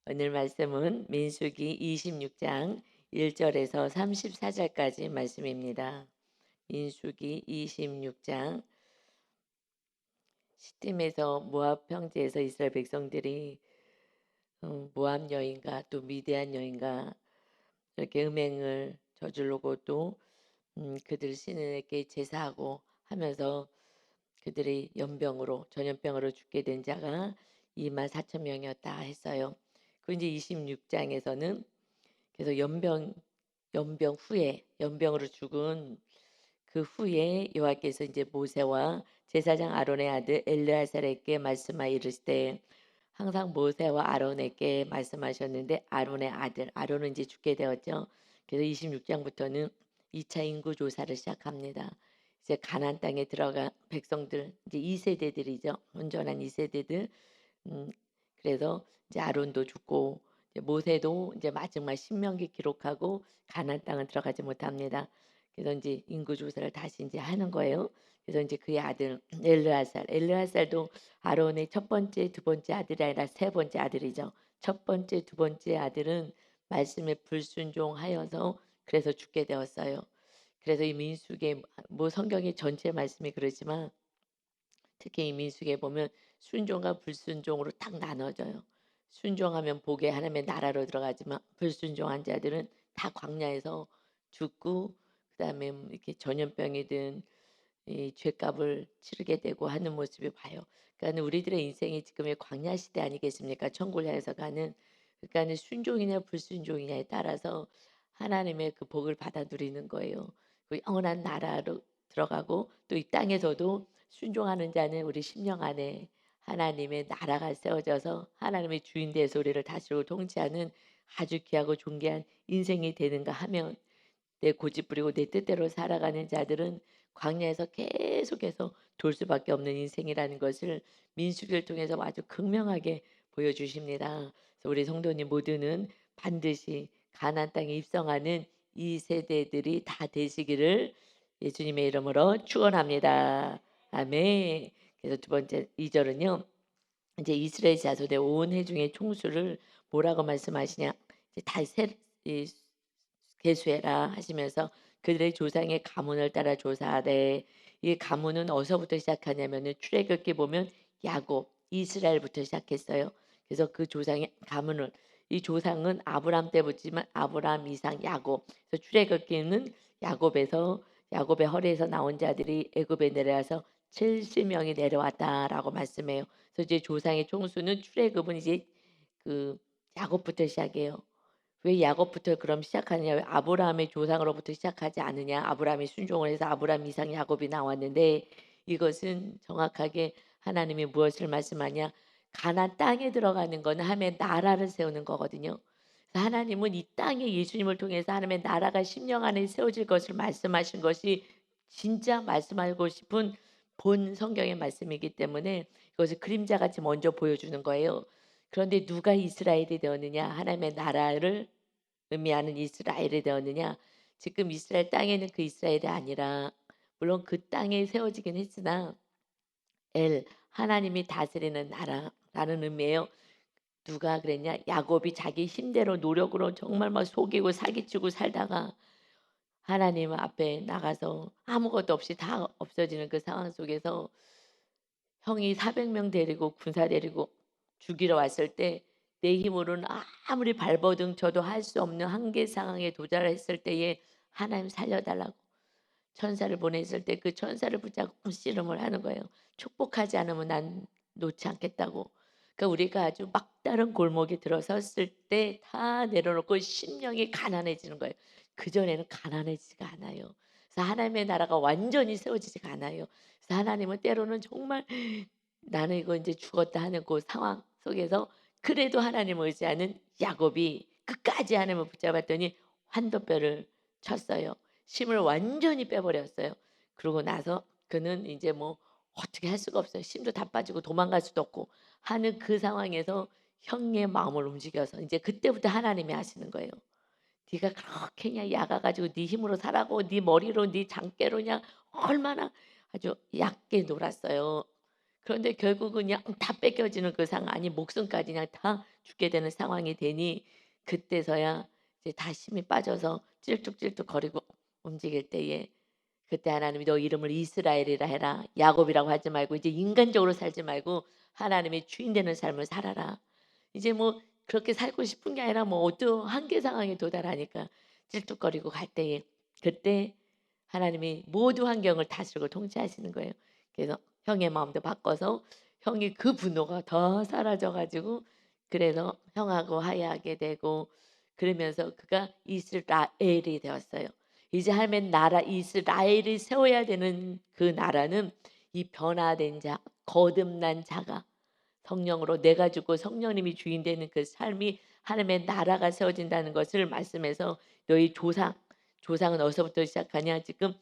오늘 말씀은 민수기 26장 1절에서 34절까지 말씀입니다. 민수기 26장 시딤에서 모압 평지에서 이스라엘 백성들이 모압 여인과 또 미디안 여인과 이렇게 음행을 저지르고 또 그들 신에게 제사하고 하면서 그들이 연병으로 전염병으로 죽게 된 자가 2만 4천 명이었다 했어요. 그 이제 26장에서는 그래서 연병 후에 연병으로 죽은 그 후에 여호와께서 이제 모세와 제사장 아론의 아들 엘르아살에게 말씀하여 이르시되, 항상 모세와 아론에게 말씀하셨는데 아론의 아들 아론은 이제 죽게 되었죠. 그래서 26장부터는 2차 인구 조사를 시작합니다. 이제 가나안 땅에 들어간 백성들, 이제 2세대들이죠. 온전한 2세대들. 음, 그래서 이제 아론도 죽고 이제 모세도 이제 마지막 신명기 기록하고 가나안 땅은 들어가지 못합니다. 그래서 이제 인구 조사를 다시 이제 하는 거예요. 그래서 이제 그의 아들 엘르아살도 아론의 첫 번째, 두 번째 아들이 아니라 세 번째 아들이죠. 첫 번째, 두 번째 아들은 말씀에 불순종하여서 그래서 죽게 되었어요. 그래서 이 민수기에 뭐 성경의 전체 말씀이 그러지만 특히 이 민수기에 보면 순종과 불순종으로 딱 나눠져요. 순종하면 복의 하나님의 나라로 들어가지만 불순종한 자들은 다 광야에서 죽고 그다음에 이렇게 전염병이든 이 죄값을 치르게 되고 하는 모습을 봐요. 그러니까 우리들의 인생이 지금의 광야 시대 아니겠습니까? 천국을 향해서 가는. 그러니까 순종이냐 불순종이냐에 따라서 하나님의 그 복을 받아 누리는 거예요. 그 영원한 나라로 들어가고 또 이 땅에서도 순종하는 자는 우리 심령 안에 하나님의 나라가 세워져서 하나님의 주인 되어서 우리를 다스리고 통치하는 아주 귀하고 존귀한 인생이 되는가 하면, 내 고집 부리고 내 뜻대로 살아가는 자들은 광야에서 계속해서 돌 수밖에 없는 인생이라는 것을 민수기를 통해서 아주 극명하게 보여주십니다. 그래서 우리 성도님 모두는 반드시 가나안 땅에 입성하는 이 세대들이 다 되시기를 예수님의 이름으로 축원합니다. 아멘. 그래서 두 번째 2절은요. 이제 이스라엘 자손의 온 회중의 총수를 뭐라고 말씀하시냐? 이제 다 계수해라 하시면서 그들의 조상의 가문을 따라 조사하되, 이 가문은 어디서부터 시작하냐면은 출애굽기 보면 야곱 이스라엘부터 시작했어요. 그래서 그 조상의 가문을, 이 조상은 아브람 때부터지만 아브람 이상 야곱. 그래서 출애굽기는 야곱의 허리에서 나온 자들이 애굽에 내려와서 70명이 내려왔다라고 말씀해요. 그래서 이제 조상의 총수는 출애굽은 이제 그 야곱부터 시작해요. 왜 야곱부터 그럼 시작하느냐? 왜 아브라함의 조상으로부터 시작하지 않느냐? 아브라함이 순종을 해서 아브라함 이상 야곱이 나왔는데, 이것은 정확하게 하나님이 무엇을 말씀하냐? 가나안 땅에 들어가는 건 하나님의 나라를 세우는 거거든요. 그래서 하나님은 이 땅에 예수님을 통해서 하나님의 나라가 심령 안에 세워질 것을 말씀하신 것이 진짜 말씀하고 싶은 본 성경의 말씀이기 때문에 이것을 그림자같이 먼저 보여주는 거예요. 그런데 누가 이스라엘이 되었느냐? 하나님의 나라를 의미하는 이스라엘이 되었느냐? 지금 이스라엘 땅에는 그 이스라엘이 아니라, 물론 그 땅에 세워지긴 했으나 하나님이 다스리는 나라라는 의미예요. 누가 그랬냐? 야곱이 자기 힘대로 노력으로 정말 막 속이고 사기치고 살다가 하나님 앞에 나가서 아무것도 없이 다 없어지는 그 상황 속에서 형이 400명 데리고 군사 데리고 죽이러 왔을 때 내 힘으로는 아무리 발버둥 쳐도 할 수 없는 한계 상황에 도달했을 때에 하나님 살려달라고 천사를 보냈을 때 그 천사를 붙잡고 씨름을 하는 거예요. 축복하지 않으면 난 놓지 않겠다고. 그러니까 우리가 아주 막다른 골목에 들어섰을 때 다 내려놓고 심령이 가난해지는 거예요. 그전에는 가난해지지가 않아요. 그래서 하나님의 나라가 완전히 세워지지가 않아요. 그래서 하나님은 때로는 정말 나는 이거 이제 죽었다 하는 그 상황 속에서 그래도 하나님을 의지하는 야곱이 끝까지 하나님을 붙잡았더니 환도뼈를 쳤어요. 힘을 완전히 빼버렸어요. 그러고 나서 그는 이제 뭐 어떻게 할 수가 없어요. 힘도 다 빠지고 도망갈 수도 없고 하는 그 상황에서 형의 마음을 움직여서 이제 그때부터 하나님이 하시는 거예요. 네가 그렇게 그냥 야가가지고 네 힘으로 살아고 네 머리로 네 장깨로 그냥 얼마나 아주 얕게 놀았어요. 그런데 결국은 그냥 다 뺏겨지는 그 상황, 아니 목숨까지 그냥 다 죽게 되는 상황이 되니 그때서야 이제 다 힘이 빠져서 찔뚝찔뚝거리고 움직일 때에 그때 하나님이 "너 이름을 이스라엘이라 해라. 야곱이라고 하지 말고 이제 인간적으로 살지 말고 하나님의 주인 되는 삶을 살아라." 이제 뭐 그렇게 살고 싶은 게 아니라 뭐 어떤 한계 상황에 도달하니까 찔뚝거리고 갈 때에 그때 하나님이 모든 환경을 다스리고 통치하시는 거예요. 그래서 형의 마음도 바꿔서 형이 그 분노가 더 사라져 가지고 그래서 형하고 화해하게 되고 그러면서 그가 이스라엘이 되었어요. 이제 하나님의 나라 이스라엘이 세워야 되는 그 나라는 이 변화된 자, 거듭난 자가 성령으로 내가 죽고 성령님이 주인 되는 그 삶이 하나님의 나라가 세워진다는 것을 말씀해서 너희 조상은 어디서부터 시작하냐? 지금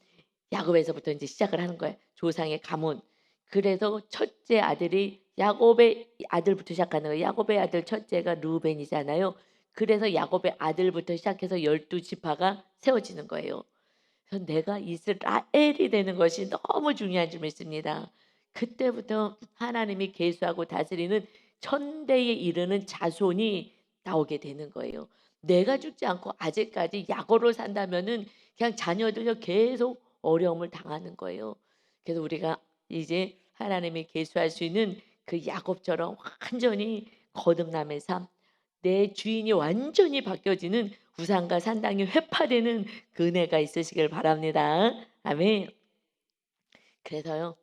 야곱에서부터 이제 시작을 하는 거예요. 조상의 가문. 그래서 첫째 아들이 야곱의 아들부터 시작하는 거예요. 야곱의 아들 첫째가 루벤이잖아요. 그래서 야곱의 아들부터 시작해서 12지파가 세워지는 거예요. 그래서 내가 이스라엘이 되는 것이 너무 중요한 줄 믿습니다. 그때부터 하나님이 계수하고 다스리는 천대에 이르는 자손이 나오게 되는 거예요. 내가 죽지 않고 아직까지 약으로 산다면은 그냥 자녀들이 계속 어려움을 당하는 거예요. 그래서 우리가 이제 하나님이 계수할 수 있는 그 야곱처럼 완전히 거듭남의 삶, 내 주인이 완전히 바뀌어지는 우상과 산당이 회파되는 그 은혜가 있으시길 바랍니다. 아멘. 그래서요.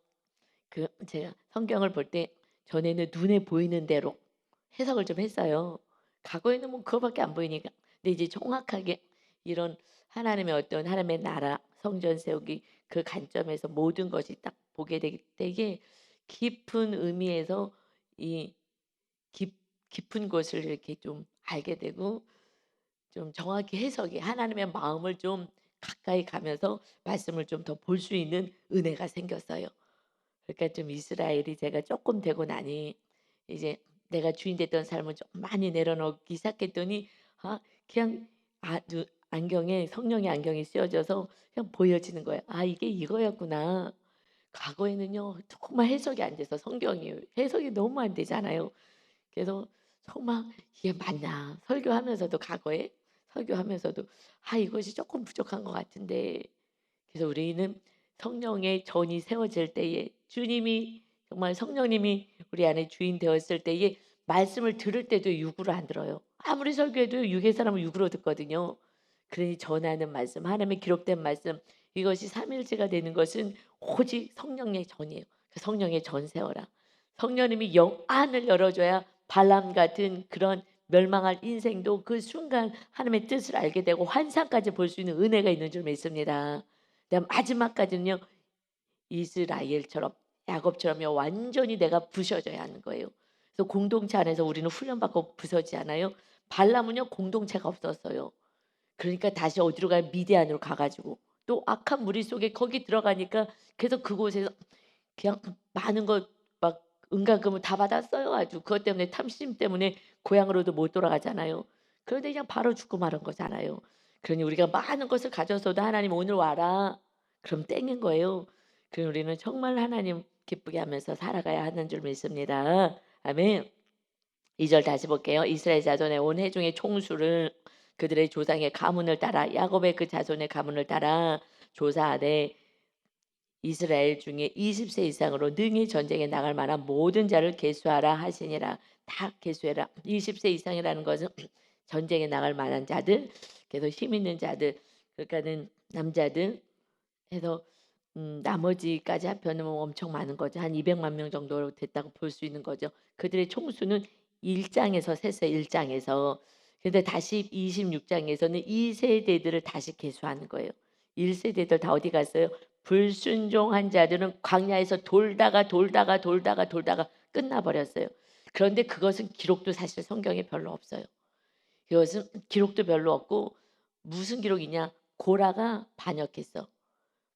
제가 성경을 볼 때 전에는 눈에 보이는 대로 해석을 좀 했어요. 과거에는 뭐 그거밖에 안 보이니까. 근데 이제 정확하게 이런 하나님의 어떤 하나님의 나라 성전 세우기 그 관점에서 모든 것이 딱 보게 될 때에 깊은 의미에서 이 깊, 깊은 것을 이렇게 좀 알게 되고 좀 정확히 해석이 하나님의 마음을 좀 가까이 가면서 말씀을 좀 더 볼 수 있는 은혜가 생겼어요. 그러니까 좀 이스라엘이 제가 조금 되고 나니 이제 내가 주인 됐던 삶을 좀 많이 내려놓기 시작했더니 아 그냥 안경에 성령의 안경이 씌워져서 그냥 보여지는 거예요. '아 이게 이거였구나.' 과거에는요 정말 해석이 안 돼서 성경이 해석이 너무 안 되잖아요. 그래서 정말 '이게 맞나?' 설교하면서도 과거에 설교하면서도 '아 이것이 조금 부족한 것 같은데.' 그래서 우리는 성령의 전이 세워질 때에 주님이 정말 성령님이 우리 안에 주인 되었을 때에 말씀을 들을 때도 육으로 안 들어요. 아무리 설교해도 육의 사람은 육으로 듣거든요. 그러니 전하는 말씀, 하나님의 기록된 말씀 이것이 삼일체가 되는 것은 오직 성령의 전이에요. 그 성령의 전 세워라. 성령님이 안을 열어줘야 발람 같은 그런 멸망할 인생도 그 순간 하나님의 뜻을 알게 되고 환상까지 볼 수 있는 은혜가 있는 줄 믿습니다. 마지막까지는요. 이스라엘처럼 야곱처럼요. 완전히 내가 부서져야 하는 거예요. 그래서 공동체 안에서 우리는 훈련받고 부서지잖아요. 발람은요. 공동체가 없었어요. 그러니까 다시 어디로 가요? 미디안으로 가 가지고 또 악한 무리 속에 거기 들어가니까 그래서 그곳에서 그냥 많은 것 막 은과금을 다 받았어요 아주. 그것 때문에 탐심 때문에 고향으로도 못 돌아가잖아요. 그런데 그냥 바로 죽고 마는 거잖아요. 그러니 우리가 많은 것을 가졌어도 "하나님 오늘 와라." 그럼 땡인 거예요. 그럼 우리는 정말 하나님 기쁘게 하면서 살아가야 하는 줄 믿습니다. 아멘. 2절 다시 볼게요. 이스라엘 자손의 온 회중의 총수를 그들의 조상의 가문을 따라 야곱의 그 자손의 가문을 따라 조사하되 이스라엘 중에 20세 이상으로 능히 전쟁에 나갈 만한 모든 자를 계수하라 하시니라. 다 계수해라. 20세 이상이라는 것은 전쟁에 나갈 만한 자들, 그래서 힘 있는 자들, 그러니까는 남자들 해서 나머지까지 합하면 엄청 많은 거죠. 한 200만 명 정도 됐다고 볼 수 있는 거죠. 그들의 총수는 1장에서 셌어요. 1장에서. 근데 다시 26장에서는 2세대들을 다시 계수하는 거예요. 1세대들 다 어디 갔어요? 불순종한 자들은 광야에서 돌다가 끝나 버렸어요. 그런데 그것은 기록도 사실 성경에 별로 없어요. 이것은 기록도 별로 없고 무슨 기록이냐? 고라가 반역했어.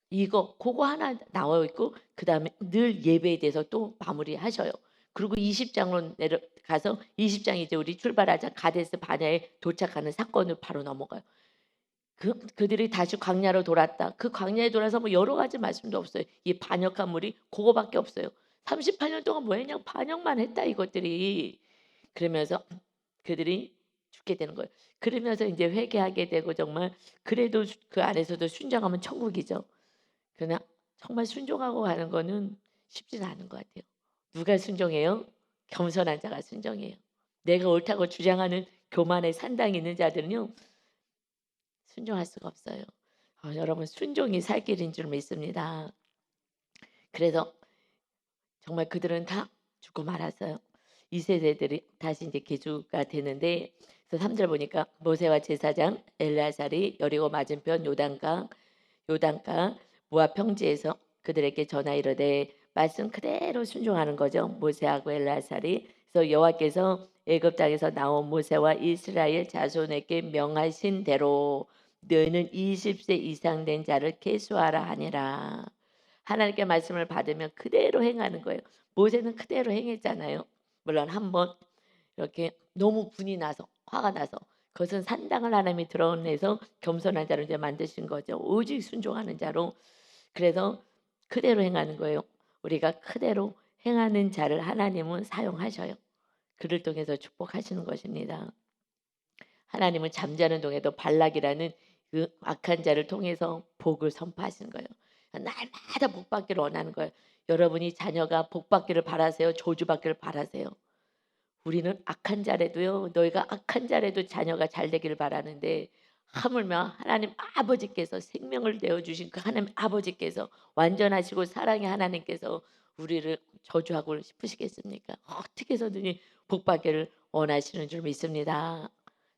이거 그거 하나 나와 있고 그다음에 늘 예배에 대해서 또 마무리하셔요. 그리고 20장으로 내려가서 20장 이제 우리 출발하자 가데스 바네아에 도착하는 사건을 바로 넘어가요. 그들이 다시 광야로 돌았다. 그 광야에 돌아서 뭐 여러 가지 말씀도 없어요. 이 반역한 물이 그거밖에 없어요. 38년 동안 뭐 했냐고 반역만 했다 이것들이. 그러면서 그들이 죽게 되는 거예요. 그러면서 이제 회개하게 되고 정말 그래도 그 안에서도 순종하면 천국이죠. 그러나 정말 순종하고 가는 거는 쉽지는 않은 것 같아요. 누가 순종해요? 겸손한 자가 순종해요. 내가 옳다고 주장하는 교만의 산당이 있는 자들은요. 순종할 수가 없어요. 여러분 순종이 살 길인 줄 믿습니다. 그래서 정말 그들은 다 죽고 말았어요. 2세대들이 다시 이제 개주가 되는데 그래서 3절 보니까 모세와 제사장 엘르아살이 여리고 맞은편 요단가 모압 평지에서 그들에게 전하 이르되 말씀 그대로 순종하는 거죠. 모세하고 엘르아살이. 그래서 여호와께서 애굽 땅에서 나온 모세와 이스라엘 자손에게 명하신 대로 너희는 20세 이상 된 자를 계수하라 하니라. 하나님께 말씀을 받으면 그대로 행하는 거예요. 모세는 그대로 행했잖아요. 물론 한번 이렇게 너무 분이 나서 화가 나서 그것은 산당을 하나님이 드러내서 겸손한 자로 이제 만드신 거죠. 오직 순종하는 자로. 그래서 그대로 행하는 거예요. 우리가 그대로 행하는 자를 하나님은 사용하셔요. 그를 통해서 축복하시는 것입니다. 하나님은 잠자는 동에도 발락이라는 그 악한 자를 통해서 복을 선포하시는 거예요. 날마다 복 받기를 원하는 거예요. 여러분이 자녀가 복 받기를 바라세요? 저주 받기를 바라세요? 우리는 악한 자라도요. 너희가 악한 자라도 자녀가 잘 되기를 바라는데 하물며 하나님 아버지께서 생명을 내어주신 그 하나님 아버지께서 완전하시고 사랑의 하나님께서 우리를 저주하고 싶으시겠습니까? 어떻게 해서든지 복 받기를 원하시는 줄 믿습니다.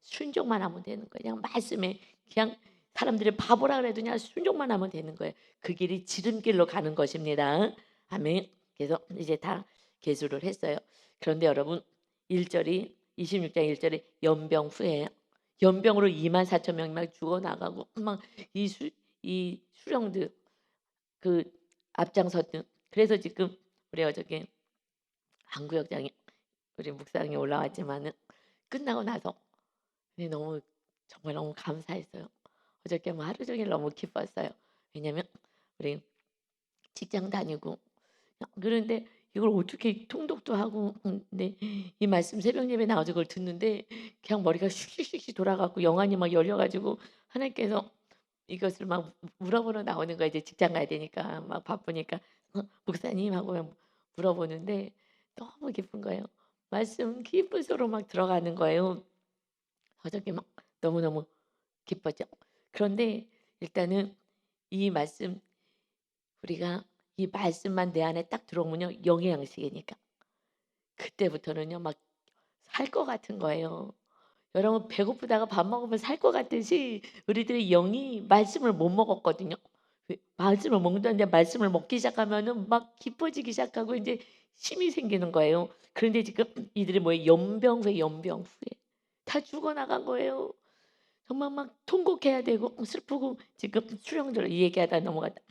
순종만 하면 되는 거예요. 그냥 말씀에 그냥 사람들이 바보라 그래도 그냥 순종만 하면 되는 거예요. 그 길이 지름길로 가는 것입니다. 아멘. 그래서 이제 다 개수를 했어요. 그런데 여러분 1절이 26장 1절에 연병 후에 연병으로 2만 4천 명이 막 죽어나가고 막 이 수령들 그 앞장섰던 그래서 지금 우리 어저께 한구역장에 우리 묵상에 올라왔지만은 끝나고 나서 너무 정말 너무 감사했어요. 어저께 뭐 하루 종일 너무 기뻤어요. 왜냐면 우리 직장 다니고 그런데 이걸 어떻게 통독도 하고 근데 이 말씀 새벽 예배 나와서 그걸 듣는데 그냥 머리가 슉슉슉 돌아가고 영안이 막 열려가지고 하나님께서 이것을 막 물어보러 나오는 거야. 이제 직장 가야 되니까 막 바쁘니까 목사님 하고 물어보는데 너무 기쁜 거예요. 말씀 깊은 소로 막 들어가는 거예요. 어저께 막 너무너무 기뻤죠. 그런데 일단은 이 말씀 우리가 이 말씀만 내 안에 딱 들어오면요 영의 양식이니까 그때부터는요 막 살 것 같은 거예요. 여러분 배고프다가 밥 먹으면 살 것 같듯이 우리들의 영이 말씀을 못 먹었거든요. 말씀을 먹는다는데 말씀을 먹기 시작하면은 막 기뻐지기 시작하고 이제 힘이 생기는 거예요. 그런데 지금 이들이 뭐예요? 연병 후에 다 죽어나간 거예요. 정말 막 통곡해야 되고 슬프고 지금 수령들 이 얘기하다 넘어갔다.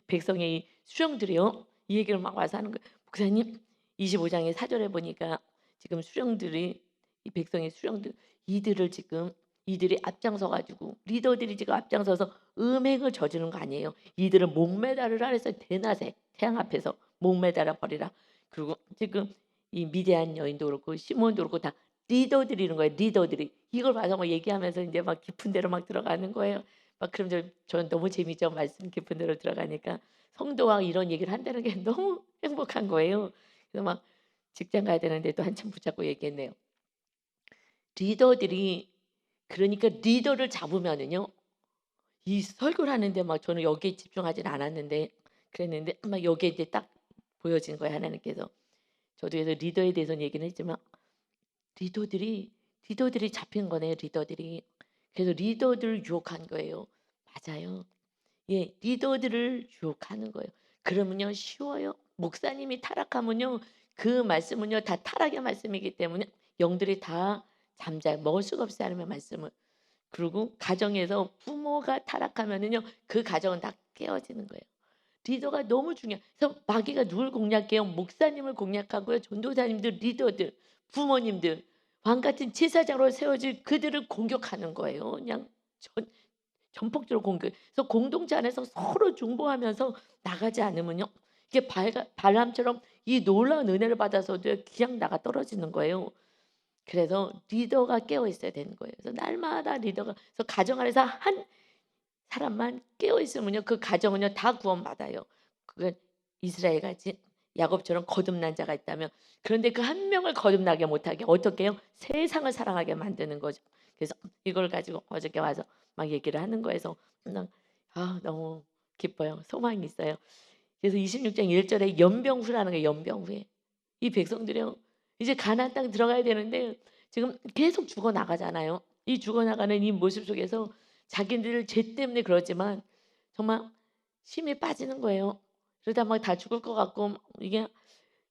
백성의 이 수령들이요. 이 얘기를 막 와서 하는 거예요. 목사님 25장의 4절에 보니까 지금 수령들이 이 백성의 수령들 이들을 지금 이들이 앞장서 가지고 리더들이 지금 앞장서서 음행을 저지른 거 아니에요. 이들을 목매달으라 그래서 대낮에 태양 앞에서 목매달아 버리라. 그리고 지금 이 미디안 여인도 그렇고 시몬도 그렇고 다 리더들이 이런 거예요. 리더들이 이걸 봐서 막 얘기하면서 이제 막 깊은 데로 막 들어가는 거예요. 막 그럼 저는 너무 재미죠. 말씀 깊은 데로 들어가니까 성도와 이런 얘기를 한다는 게 너무 행복한 거예요. 그래서 막 직장 가야 되는데도 한참 붙잡고 얘기했네요. 리더들이 그러니까 리더를 잡으면은요. 이 설교를 하는데 막 저는 여기에 집중하진 않았는데 그랬는데 막 여기에 이제 딱 보여진 거예요. 하나님께서. 저도 그래서 리더에 대해서는 얘기는 했지만 리더들이 리더들이 잡힌 거네요. 리더들이. 그래서 리더들을 유혹한 거예요. 맞아요. 예, 리더들을 유혹하는 거예요. 그러면요 쉬워요. 목사님이 타락하면요 그 말씀은요 다 타락의 말씀이기 때문에 영들이 다 잠자요. 먹을 수가 없어요. 하나님의 말씀을. 그리고 가정에서 부모가 타락하면은요 그 가정은 다 깨어지는 거예요. 리더가 너무 중요해요. 그래서 마귀가 누굴 공략해요? 목사님을 공략하고요. 전도사님들, 리더들, 부모님들, 왕 같은 제사장으로 세워질 그들을 공격하는 거예요. 그냥 전폭적으로 공격. 그래서 공동체 안에서 서로 중보하면서 나가지 않으면요. 이게 발람처럼 이 놀라운 은혜를 받아서도 그냥 나가 떨어지는 거예요. 그래서 리더가 깨어 있어야 되는 거예요. 그래서 날마다 리더가, 그래서 가정 안에서 한 사람만 깨어 있으면요, 그 가정은요 다 구원받아요. 그건 이스라엘 같이 야곱처럼 거듭난 자가 있다면, 그런데 그 한 명을 거듭나게 못하게 어떻게 해요? 세상을 사랑하게 만드는 거죠. 그래서 이걸 가지고 어저께 와서 막 얘기를 하는 거에서 너무 기뻐요. 소망이 있어요. 그래서 26장 1절에 연병후라는 게, 연병후에 이 백성들이요 이제 가나안 땅 들어가야 되는데 지금 계속 죽어 나가잖아요. 이 죽어 나가는 이 모습 속에서 자기들 죄 때문에 그러지만 정말 힘이 빠지는 거예요. 그러다 막 다 죽을 것 같고, 이게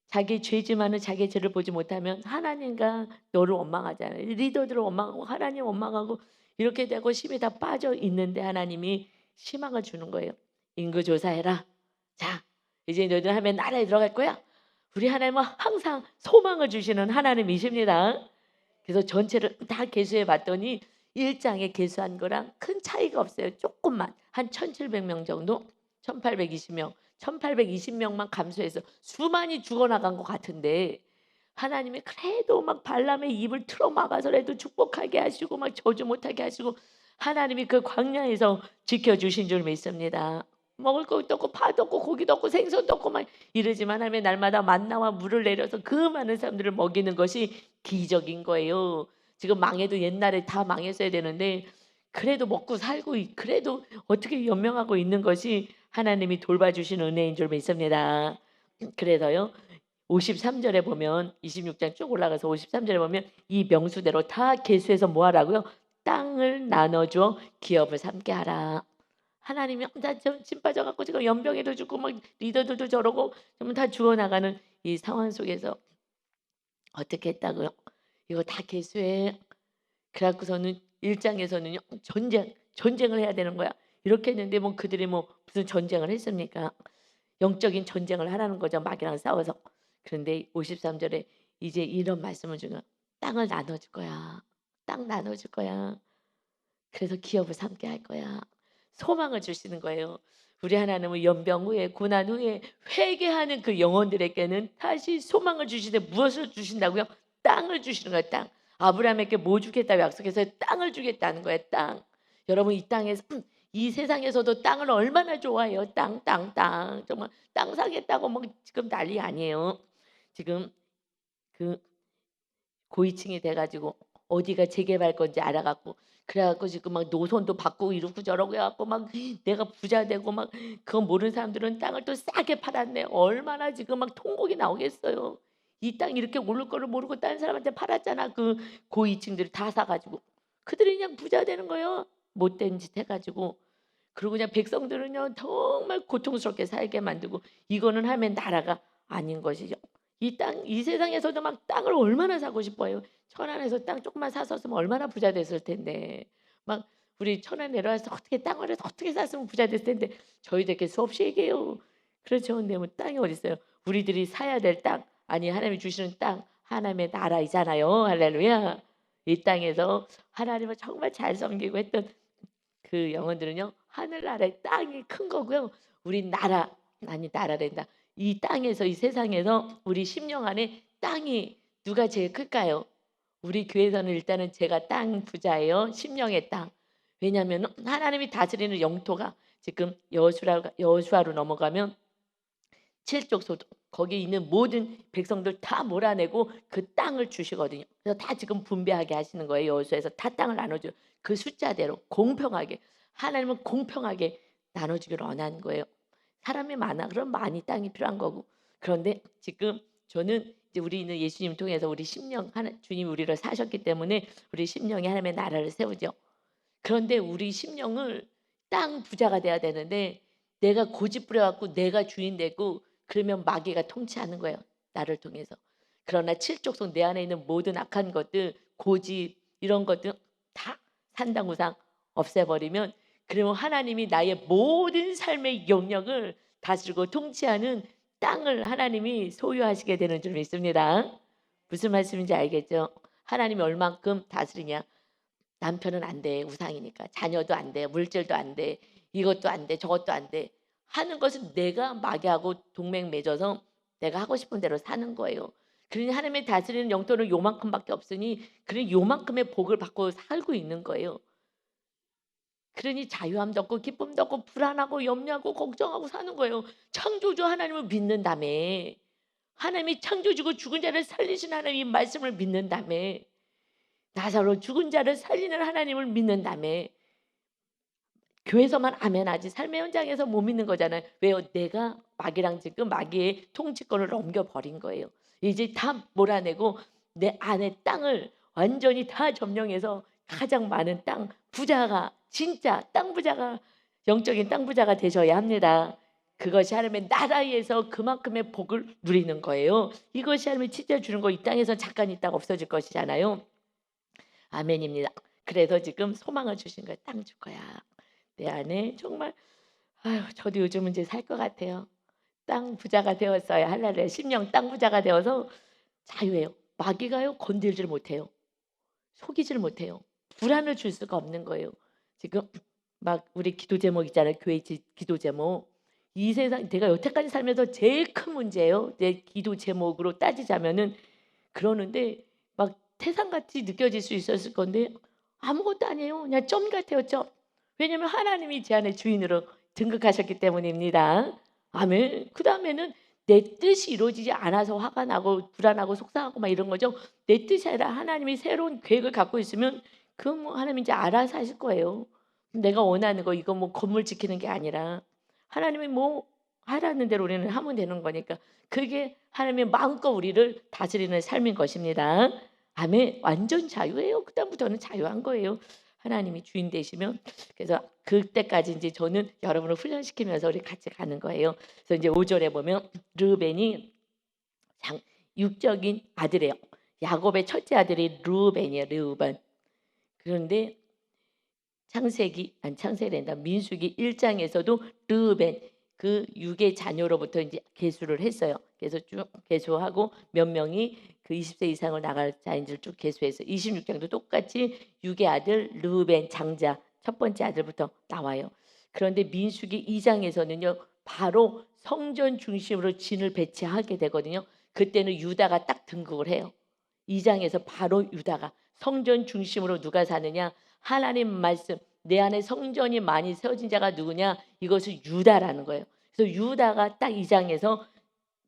자기 죄지만은 자기 죄를 보지 못하면 하나님과 너를 원망하잖아요. 리더들을 원망하고 하나님 원망하고 이렇게 되고 힘이 다 빠져 있는데 하나님이 희망을 주는 거예요. 인구 조사해라. 자, 이제 너희들 하면 나라에 들어갈 거야. 우리 하나님은 항상 소망을 주시는 하나님이십니다. 그래서 전체를 다 계수해 봤더니 1장에 계수한 거랑 큰 차이가 없어요. 조금만 한 1700명 정도, 1820명, 1820명만 감소해서 수많이 죽어나간 것 같은데, 하나님이 그래도 막 발람의 입을 틀어 막아서라도 축복하게 하시고 막 저주 못하게 하시고, 하나님이 그 광야에서 지켜주신 줄 믿습니다. 먹을 것도 없고 파도 없고 고기도 없고 생선도 없고 막 이러지만 하나님의 날마다 만나와 물을 내려서 그 많은 사람들을 먹이는 것이 기적인 거예요. 지금 망해도 옛날에 다 망했어야 되는데 그래도 먹고 살고 그래도 어떻게 연명하고 있는 것이 하나님이 돌봐주신 은혜인 줄 믿습니다. 그래서요 53절에 보면, 26장 쭉 올라가서 53절에 보면 이 명수대로 다 계수해서 뭐 하라고요? 땅을 나눠줘 기업을 삼게 하라. 하나님이 다짐 빠져갖고 지금 연병에도 죽고 막 리더들도 저러고 좀 다 죽어나가는 이 상황 속에서 어떻게 했다고요? 이거 다 계수해. 그래갖고서는 1장에서는요 전쟁을 해야 되는 거야. 이렇게 했는데 뭐 그들이 뭐 무슨 전쟁을 했습니까? 영적인 전쟁을 하라는 거죠. 마귀랑 싸워서. 그런데 53절에 이제 이런 말씀을 주는, 땅을 나눠줄 거야. 땅 나눠줄 거야. 그래서 기업을 삼게 할 거야. 소망을 주시는 거예요. 우리 하나님은 연병 후에 고난 후에 회개하는 그 영혼들에게는 다시 소망을 주시는데 무엇을 주신다고요? 땅을 주시는 거예요. 땅. 아브라함에게 뭐 주겠다고 약속해서 땅을 주겠다는 거예요. 땅. 여러분 이 땅에서 이 세상에서도 땅을 얼마나 좋아해요. 땅 정말 땅 사겠다고 막 지금 난리 아니에요. 지금 그 고위층이 돼가지고 어디가 재개발 건지 알아갖고 그래갖고 지금 막 노선도 바꾸고 이러고 저러고 해갖고 막 내가 부자 되고 막 그거 모르는 사람들은 땅을 또 싸게 팔았네. 얼마나 지금 막 통곡이 나오겠어요. 이 땅 이렇게 오를 거를 모르고 다른 사람한테 팔았잖아. 그 고위층들이 다 사가지고 그들이 그냥 부자 되는 거예요. 못된 짓 해가지고. 그리고 그냥 백성들은요 정말 고통스럽게 살게 만들고, 이거는 하면 나라가 아닌 것이죠. 이 세상에서도 막 땅을 얼마나 사고 싶어요. 천안에서 땅 조금만 샀었으면 얼마나 부자 됐을 텐데. 막 우리 천안 내려와서 어떻게 땅을 해서 어떻게 샀으면 부자 됐을 텐데. 저희들께 수없이 얘기해요. 그렇죠. 근데 뭐 땅이 어디 있어요? 우리들이 사야 될 땅, 아니 하나님이 주시는 땅, 하나님의 나라이잖아요. 할렐루야. 이 땅에서 하나님을 정말 잘 섬기고 했던 그 영혼들은요 하늘나라의 땅이 큰 거고요. 우리 나라, 아니 나라랜다. 이 땅에서, 이 세상에서 우리 심령 안에 땅이 누가 제일 클까요? 우리 교회에서는 일단은 제가 땅 부자예요. 심령의 땅. 왜냐하면 하나님이 다스리는 영토가 지금 여호수아로 넘어가면 7족소도 거기 있는 모든 백성들 다 몰아내고 그 땅을 주시거든요. 그래서 다 지금 분배하게 하시는 거예요. 여호수아에서 다 땅을 나눠줘요. 그 숫자대로 공평하게, 하나님은 공평하게 나눠주기를 원하는 거예요. 사람이 많아 그럼 많이 땅이 필요한 거고. 그런데 지금 저는 이제 우리 있는 예수님 통해서 우리 심령, 주님 우리를 사셨기 때문에 우리 심령이 하나님의 나라를 세우죠. 그런데 우리 심령을 땅 부자가 돼야 되는데 내가 고집 부려갖고 내가 주인 되고 그러면 마귀가 통치하는 거예요. 나를 통해서. 그러나 칠족속 내 안에 있는 모든 악한 것들, 고집 이런 것들 다 산당우상 없애버리면, 그러면 하나님이 나의 모든 삶의 영역을 다스리고 통치하는 땅을 하나님이 소유하시게 되는 줄 믿습니다. 무슨 말씀인지 알겠죠? 하나님이 얼만큼 다스리냐. 남편은 안 돼. 우상이니까. 자녀도 안 돼. 물질도 안 돼. 이것도 안 돼. 저것도 안 돼. 하는 것은 내가 마귀하고 동맹 맺어서 내가 하고 싶은 대로 사는 거예요. 그러니 하나님의 다스리는 영토는 요만큼밖에 없으니 그런 요만큼의 복을 받고 살고 있는 거예요. 그러니 자유함도 없고 기쁨도 없고 불안하고 염려하고 걱정하고 사는 거예요. 창조주 하나님을 믿는다며. 하나님이 창조주고 죽은 자를 살리신 하나님의 말씀을 믿는다며. 나사로 죽은 자를 살리는 하나님을 믿는다며. 교회에서만 아멘하지 삶의 현장에서 못 믿는 거잖아요. 왜요? 내가 마귀랑 지금 마귀의 통치권을 넘겨버린 거예요. 이제 다 몰아내고 내 안의 땅을 완전히 다 점령해서 가장 많은 땅 부자가 진짜 땅 부자가 영적인 땅 부자가 되셔야 합니다. 그것이 하나님의 나라에서 그만큼의 복을 누리는 거예요. 이것이 하나님이 진짜 주는 거. 이 땅에서 잠깐 있다가 없어질 것이잖아요. 아멘입니다. 그래서 지금 소망을 주신 거예요. 땅 줄 거야. 내 안에 정말 아유 저도 요즘은 이제 살 것 같아요. 땅 부자가 되었어요. 할렐루야. 심령 땅 부자가 되어서 자유해요. 마귀가요 건들지를 못해요. 속이지를 못해요. 불안을 줄 수가 없는 거예요. 지금 막 우리 기도 제목 있잖아요. 교회 기도 제목. 이 세상 내가 여태까지 살면서 제일 큰 문제예요. 내 기도 제목으로 따지자면은 그러는데 막 태산같이 느껴질 수 있었을 건데 아무것도 아니에요. 그냥 점 같아요. 점. 왜냐하면 하나님이 제 안에 주인으로 등극하셨기 때문입니다. 아멘. 그 다음에는 내 뜻이 이루어지지 않아서 화가 나고 불안하고 속상하고 막 이런 거죠. 내 뜻이 아니라 하나님이 새로운 계획을 갖고 있으면 그 뭐 하나님 이제 알아서 하실 거예요. 내가 원하는 거 이거 뭐 건물 지키는 게 아니라 하나님이 뭐 하라는 대로 우리는 하면 되는 거니까 그게 하나님의 마음껏 우리를 다스리는 삶인 것입니다. 아멘. 완전 자유예요. 그다음부터는 자유한 거예요. 하나님이 주인 되시면 그래서 그때까지 이제 저는 여러분을 훈련시키면서 우리 같이 가는 거예요. 그래서 이제 5절에 보면 르벤이 육적인 아들이에요. 야곱의 첫째 아들이 르벤이에요. 르벤. 그런데 창세기란다 민수기 1장에서도 르벤 그 육의 자녀로부터 이제 계수를 했어요. 그래서 쭉 계수하고 몇 명이 그 20세 이상을 나갈 자인지를 쭉 계수해서 26장도 똑같이 육의 아들 르벤 장자 첫 번째 아들부터 나와요. 그런데 민수기 2장에서는요. 바로 성전 중심으로 진을 배치하게 되거든요. 그때는 유다가 딱 등극을 해요. 2장에서 바로 유다가 성전 중심으로 누가 사느냐? 하나님 말씀 내 안에 성전이 많이 세워진 자가 누구냐? 이것은 유다라는 거예요. 그래서 유다가 딱 2장에서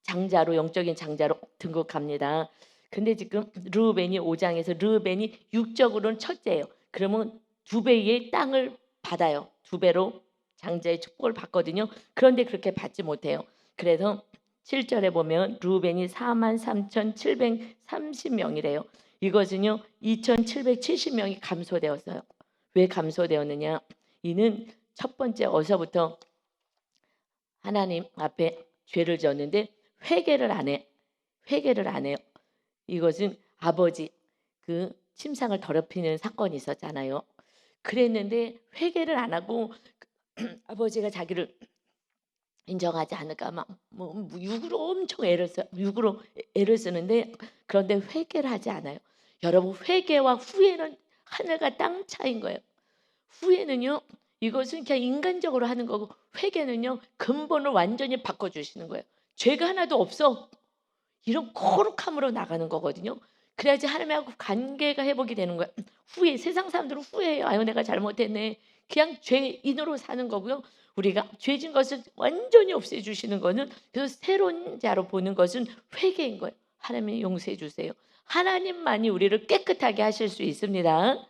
장자로 영적인 장자로 등극합니다. 근데 지금 르우벤이 5장에서 르우벤이 육적으로는 첫째예요. 그러면 두 배의 땅을 받아요. 두 배로 장자의 축복을 받거든요. 그런데 그렇게 받지 못해요. 그래서 7절에 보면 르우벤이 43,730명이래요. 이것은요 2,770명이 감소되었어요. 왜 감소되었느냐? 이는 첫 번째 어서부터 하나님 앞에 죄를 졌는데 회개를 안 해. 회개를 안 해요. 이것은 아버지 그 침상을 더럽히는 사건이 있었잖아요. 그랬는데 회개를 안 하고 아버지가 자기를 인정하지 않을까 막뭐 육으로 엄청 육으로 애를 쓰는데 그런데 회개를 하지 않아요. 여러분 회개와 후회는 하늘과 땅 차이인 거예요. 후회는요 이것은 그냥 인간적으로 하는 거고 회개는요 근본을 완전히 바꿔주시는 거예요. 죄가 하나도 없어. 이런 거룩함으로 나가는 거거든요. 그래야지 하나님하고 관계가 회복이 되는 거예요. 후회 세상 사람들은 후회해요. 아유 내가 잘못했네. 그냥 죄인으로 사는 거고요. 우리가 죄진 것을 완전히 없애주시는 거는 그래서 새로운 자로 보는 것은 회개인 거예요. 하나님이 용서해 주세요. 하나님만이 우리를 깨끗하게 하실 수 있습니다.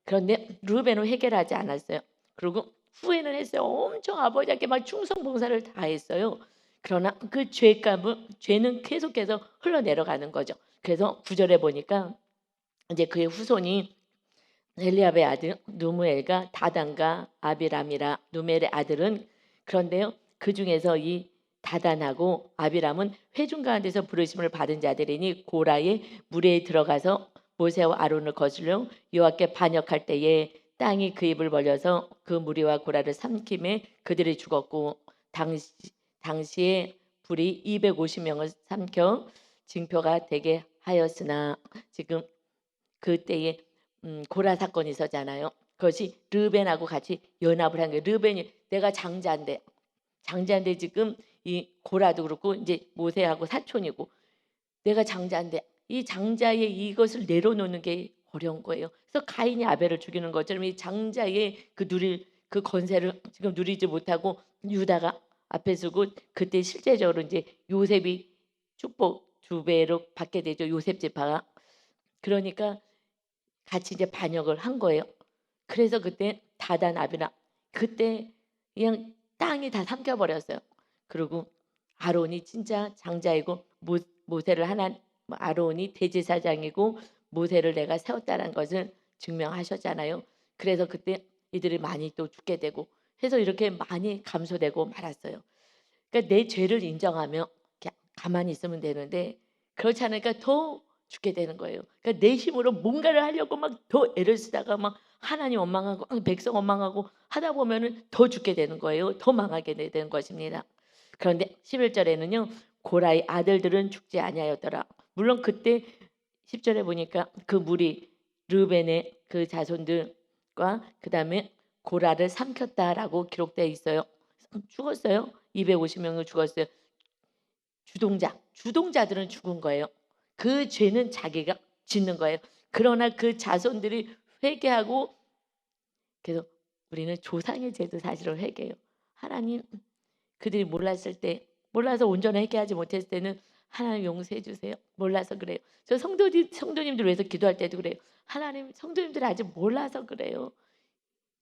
그런데 르벤은 회개를 하지 않았어요. 그리고 후회는 했어요. 엄청 아버지께 막 충성 봉사를 다 했어요. 그러나 그 죄는 계속해서 흘러내려가는 거죠. 그래서 9절에 보니까 이제 그의 후손이 엘리압의 아들 누무엘과 다단과 아비람이라. 누무엘의 아들은 그런데요. 그 중에서 이 다단하고 아비람은 회중 가운데서 부르심을 받은 자들이니 고라의 무리에 들어가서 모세와 아론을 거슬러 여호와께 반역할 때에 땅이 그 입을 벌려서 그 무리와 고라를 삼킴에 그들이 죽었고 당시에 불이 250명을 삼켜 징표가 되게 하였으나 지금 그때에 고라 사건이 있었잖아요. 그것이 르벤하고 같이 연합을 한 거예요. 르벤이 내가 장자인데 장자인데 지금 이 고라도 그렇고 이제 모세하고 사촌이고 내가 장자인데 이 장자의 이것을 내려놓는 게 어려운 거예요. 그래서 가인이 아벨을 죽이는 것처럼 이 장자의 그 누릴 그 권세를 지금 누리지 못하고 유다가 앞에 서고 그때 실제적으로 이제 요셉이 축복 2배로 받게 되죠. 요셉 지파가. 그러니까 같이 이제 반역을 한 거예요. 그래서 그때 다단 아비람 그때 그냥 땅이 다 삼켜버렸어요. 그리고 아론이 진짜 장자이고 모세를 하나 아론이 대제사장이고 모세를 내가 세웠다는 것을 증명하셨잖아요. 그래서 그때 이들이 많이 또 죽게 되고 해서 이렇게 많이 감소되고 말았어요. 그러니까 내 죄를 인정하며 그냥 가만히 있으면 되는데 그렇지 않으니까 더 죽게 되는 거예요. 그러니까 내 힘으로 뭔가를 하려고 막 더 애를 쓰다가 막 하나님 원망하고 백성 원망하고 하다 보면은 더 죽게 되는 거예요. 더 망하게 되는 것입니다. 그런데 11절에는요. 고라의 아들들은 죽지 아니하였더라. 물론 그때 10절에 보니까 그 무리 르벤의 그 자손들과 그다음에 고라를 삼켰다라고 기록되어 있어요. 죽었어요. 250명이 죽었어요. 주동자들은 죽은 거예요. 그 죄는 자기가 짓는 거예요. 그러나 그 자손들이 회개하고 그래서 우리는 조상의 죄도 사실은 회개해요. 하나님 그들이 몰랐을 때 몰라서 온전히 회개하지 못했을 때는 하나님 용서해 주세요. 몰라서 그래요. 저 성도님들 위해서 기도할 때도 그래요. 하나님 성도님들 아직 몰라서 그래요.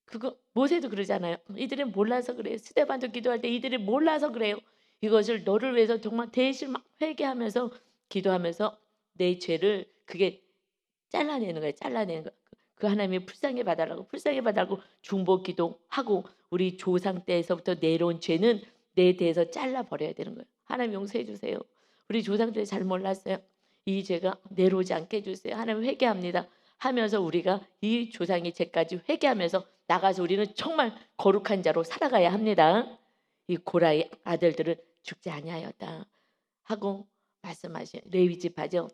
그거 모세도 그러잖아요. 이들은 몰라서 그래요. 스데반도 기도할 때 이들이 몰라서 그래요. 이것을 너를 위해서 정말 대신 막 회개하면서 기도하면서 내 죄를 그게 잘라내는 거예요. 잘라내는 거. 그 하나님이 불쌍히 봐달라고 중보 기도하고 우리 조상 때에서부터 내려온 죄는 내 대해서 잘라 버려야 되는 거예요. 하나님 용서해 주세요. 우리 조상들이 잘 몰랐어요. 이 죄가 내려오지 않게 해주세요. 하나님 회개합니다. 하면서 우리가 이 조상의 죄까지 회개하면서 나가서 우리는 정말 거룩한 자로 살아가야 합니다. 이 고라의 아들들은 죽지 아니하였다 하고 말씀하신 레위 지파죠.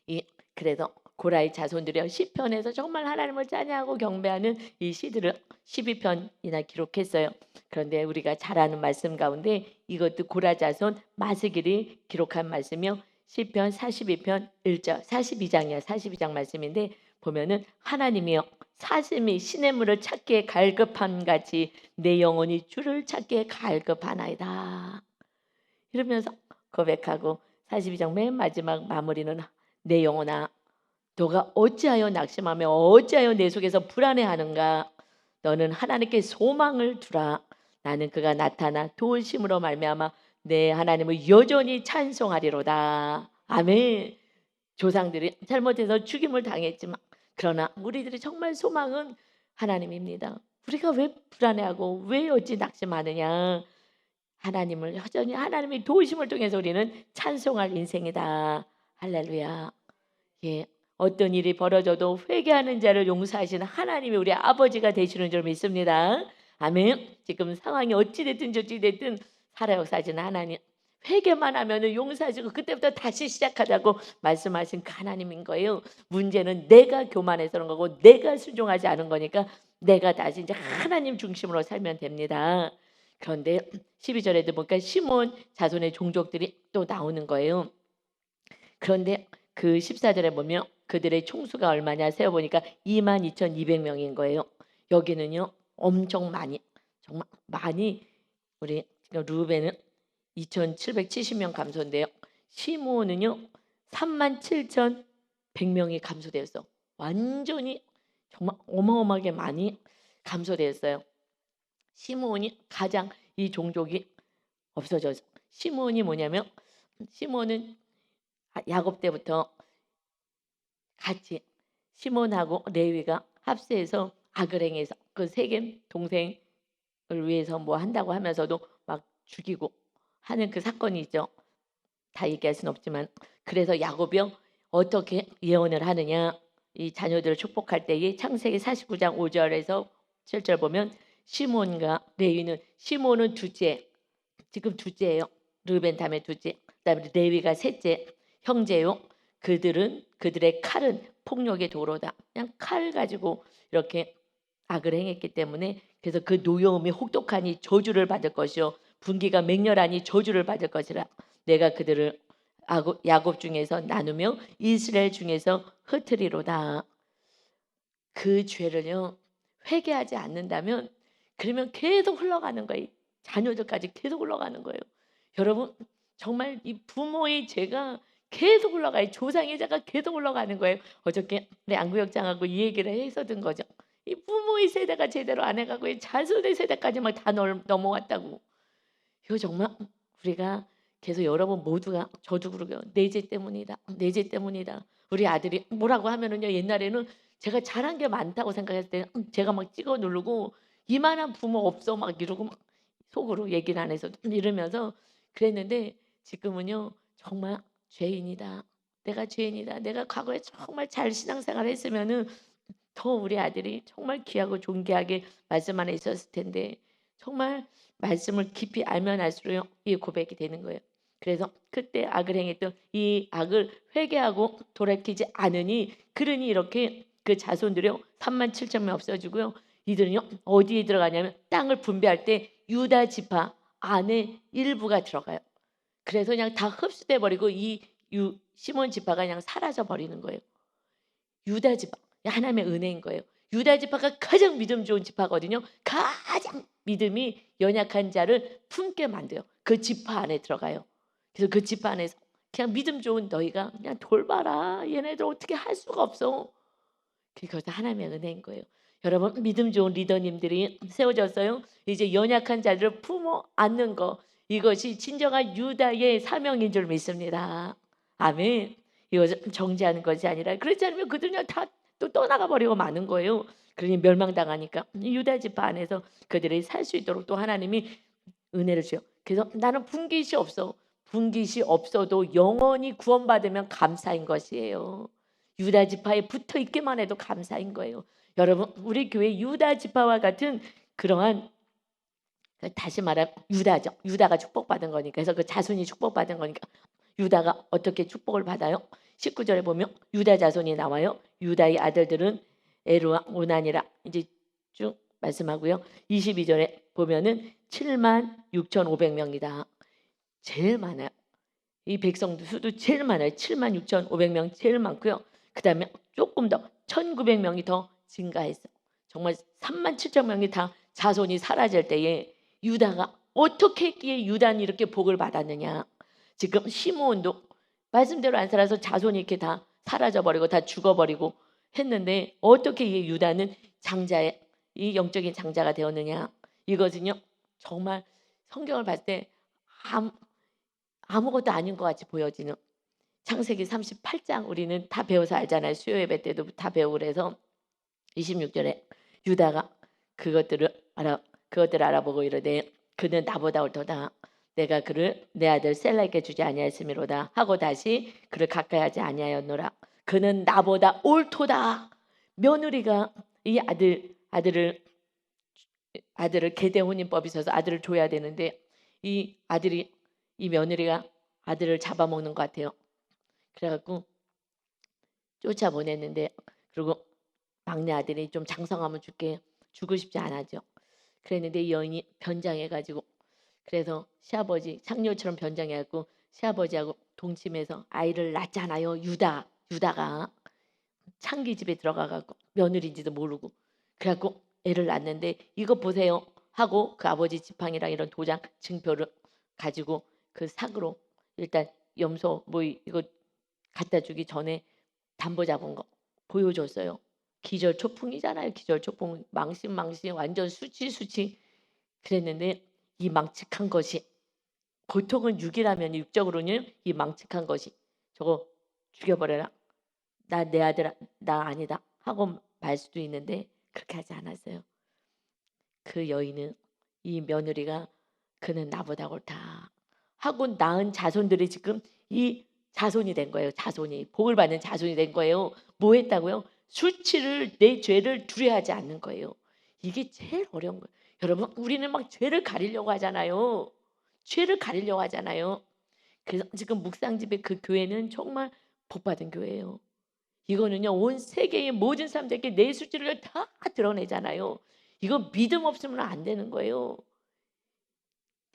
이 그래서 고라의 자손들이여 시편에서 정말 하나님을 찬양하고 경배하는 이 시들을 12편이나 기록했어요. 그런데 우리가 잘 아는 말씀 가운데 이것도 고라 자손 마스길이 기록한 말씀이요. 시편 42편 1절 42장이야. 42장 말씀인데 보면은 하나님이여 사슴이 시냇물을 찾기에 갈급함 같이 내 영혼이 주를 찾기에 갈급하나이다. 이러면서 고백하고 42장 맨 마지막 마무리는 내 영혼아 너가 어찌하여 낙심하며 어찌하여 내 속에서 불안해하는가. 너는 하나님께 소망을 두라. 나는 그가 나타나 도우심으로 말미암아 내 하나님을 여전히 찬송하리로다. 아멘. 조상들이 잘못해서 죽임을 당했지만 그러나 우리들이 정말 소망은 하나님입니다. 우리가 왜 불안해하고 왜 어찌 낙심하느냐. 하나님을 여전히 하나님의 도우심을 통해서 우리는 찬송할 인생이다. 할렐루야. 예, 어떤 일이 벌어져도 회개하는 자를 용서하시는 하나님이 우리 아버지가 되시는 줄 믿습니다. 아멘. 지금 상황이 어찌됐든 저찌됐든 살아 역사하시는 하나님. 회개만 하면 용서하시고 그때부터 다시 시작하자고 말씀하신 그 하나님인 거예요. 문제는 내가 교만해서 그런 거고 내가 순종하지 않은 거니까 내가 다시 이제 하나님 중심으로 살면 됩니다. 그런데 12절에도 보니까 시몬 자손의 종족들이 또 나오는 거예요. 그런데 그 14절에 보면 그들의 총수가 얼마냐 세어보니까 22,200명인 거예요. 여기는요 엄청 많이 정말 많이 우리 루벤은 2,770명 감소인데요. 시므온은요 37,100명이 감소되었어. 완전히 정말 어마어마하게 많이 감소되었어요. 시므온이 가장 이 종족이 없어져서 시므온이 뭐냐면 시므온은 야곱 때부터 같이 시몬하고 레위가 합세해서 악을 행해서 그 세겜 동생을 위해서 뭐 한다고 하면서도 막 죽이고 하는 그 사건이 있죠. 다 얘기할 수는 없지만 그래서 야곱이 어떻게 예언을 하느냐. 이 자녀들을 축복할 때에 창세기 49장 5절에서 7절 보면 시몬과 레위는 시몬은 둘째 지금 둘째예요. 르벤 다음에 둘째 그다음에 레위가 셋째 형제요. 그들은 그들의 칼은 폭력의 도로다. 그냥 칼 가지고 이렇게 악을 행했기 때문에 그래서 그 노여움이 혹독하니 저주를 받을 것이요 분기가 맹렬하니 저주를 받을 것이라. 내가 그들을 야곱 중에서 나누며 이스라엘 중에서 흩으리로다. 그 죄를요 회개하지 않는다면 그러면 계속 흘러가는 거예요. 자녀들까지 계속 흘러가는 거예요. 여러분 정말 이 부모의 죄가 계속 흘러가요. 조상의 죄가 계속 흘러가는 거예요. 어저께 우리 안구역장하고 이 얘기를 해서 든 거죠. 이 부모의 세대가 제대로 안 해가고 이 자손의 세대까지 막 다 넘어왔다고. 이거 정말 우리가 계속 여러분 모두가 저도 그러고요. 내 죄 때문이다. 내 죄 때문이다. 우리 아들이 뭐라고 하면은요. 옛날에는 제가 잘한 게 많다고 생각했을 때 제가 막 찍어 누르고 이만한 부모 없어 막 이러고 막 속으로 얘기를 안 해서 이러면서 그랬는데 지금은요. 정말 죄인이다. 내가 죄인이다. 내가 과거에 정말 잘 신앙생활 했으면은 더 우리 아들이 정말 귀하고 존귀하게 말씀 안에 있었을 텐데 정말 말씀을 깊이 알면 알수록 이 고백이 되는 거예요. 그래서 그때 악을 행했던 이 악을 회개하고 돌이키지 않으니 그러니 이렇게 그 자손들이요 3만 7천 명 없어지고요. 이들은요 어디에 들어가냐면 땅을 분배할 때 유다 지파 안에 일부가 들어가요. 그래서 그냥 다 흡수돼 버리고 이 시몬 지파가 그냥 사라져 버리는 거예요. 유다 지파 하나님의 은혜인 거예요. 유다 지파가 가장 믿음 좋은 지파거든요. 가장 믿음이 연약한 자를 품게 만들어요. 그 지파 안에 들어가요. 그래서 그 지파 안에서 그냥 믿음 좋은 너희가 그냥 돌봐라. 얘네들 어떻게 할 수가 없어. 그것도 하나님의 은혜인 거예요. 여러분 믿음 좋은 리더님들이 세워졌어요. 이제 연약한 자들을 품어 안는 거 이것이 진정한 유다의 사명인 줄 믿습니다. 아멘. 이것을 정죄하는 것이 아니라 그렇지 않으면 그들은 다 또 떠나가 버리고 마는 거예요. 그러니 멸망당하니까 유다 지파 안에서 그들이 살 수 있도록 또 하나님이 은혜를 줘요. 그래서 나는 분깃이 없어. 분깃이 없어도 영원히 구원받으면 감사인 것이에요. 유다 지파에 붙어 있기만 해도 감사인 거예요. 여러분 우리 교회 유다 지파와 같은 그러한 다시 말하면 유다죠. 유다가 축복받은 거니까. 그래서 그 자손이 축복받은 거니까 유다가 어떻게 축복을 받아요? 19절에 보면 유다 자손이 나와요. 유다의 아들들은 에루와 오난이라 이제 쭉 말씀하고요. 22절에 보면은 7만 6,500명이다. 제일 많아요. 이 백성 수도 제일 많아요. 7만 6,500명 제일 많고요. 그 다음에 조금 더 1,900명이 더 증가했어. 정말 3만 7천 명이 다 자손이 사라질 때에 유다가 어떻게 했기에 유다는 이렇게 복을 받았느냐. 지금 시므온도 말씀대로 안 살아서 자손이 이렇게 다 사라져버리고 다 죽어버리고 했는데 어떻게 이 유다는 장자의 이 영적인 장자가 되었느냐. 이것은요 정말 성경을 봤을 때 아무것도 아닌 것 같이 보여지는 창세기 38장 우리는 다 배워서 알잖아요. 수요 예배 때도 다 배우고 그래서 26절에 유다가 그것들을 알아보고 이르되 그는 나보다 옳도다. 내가 그를 내 아들 셀라에게 주지 아니하였음이로다 하고 다시 그를 가까이 하지 아니하였노라. 그는 나보다 옳도다. 며느리가 이 아들을 계대혼인법이 있어서 아들을 줘야 되는데 이 며느리가 아들을 잡아먹는 것 같아요. 그래갖고 쫓아보냈는데 그리고 막내 아들이 좀 장성하면 주고 싶지 않아죠. 그랬는데 이 여인이 변장해가지고 그래서 시아버지 창녀처럼 변장해갖고 시아버지하고 동침해서 아이를 낳잖아요. 유다가 창기 집에 들어가갖고 며느리인지도 모르고 그래갖고 애를 낳는데 이거 보세요 하고 그 아버지 지팡이랑 이런 도장 증표를 가지고 그 삭으로 일단 염소 뭐 이거 갖다 주기 전에 담보 잡은 거 보여줬어요. 기절초풍이잖아요. 기절초풍 망신 완전 수치 그랬는데 이 망측한 것이 보통은 육이라면 육적으로는 이 망측한 것이 저거 죽여버려라. 내 아들 나 아니다 하고 말 수도 있는데 그렇게 하지 않았어요. 그 여인은 이 며느리가 그는 나보다 옳다 하고 낳은 자손들이 지금 이 자손이 된 거예요. 자손이 복을 받는 자손이 된 거예요. 뭐 했다고요? 내 죄를 두려워하지 않는 거예요. 이게 제일 어려운 거예요. 여러분 우리는 막 죄를 가리려고 하잖아요. 그래서 지금 묵상집의 그 교회는 정말 복받은 교회예요. 이거는요 온 세계의 모든 사람들에게 내 수치를 다 드러내잖아요. 이거 믿음 없으면 안 되는 거예요.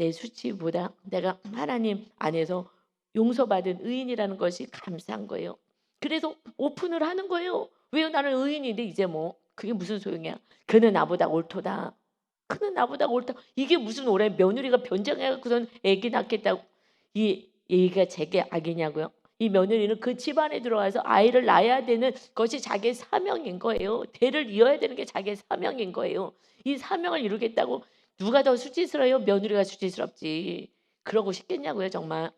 내 수치보다 내가 하나님 안에서 용서받은 의인이라는 것이 감사한 거예요. 그래서 오픈을 하는 거예요. 왜요? 나는 의인인데 이제 뭐 그게 무슨 소용이야? 그는 나보다 옳도다. 그는 나보다 옳다. 이게 무슨 오래 며느리가 변장해갖고선 애기 낳겠다고 이 얘기가 제게 악이냐고요? 이 며느리는 그 집안에 들어와서 아이를 낳아야 되는 것이 자기의 사명인 거예요. 대를 이어야 되는 게 자기의 사명인 거예요. 이 사명을 이루겠다고 누가 더 수치스러워요? 며느리가 수치스럽지. 그러고 싶겠냐고요, 정말.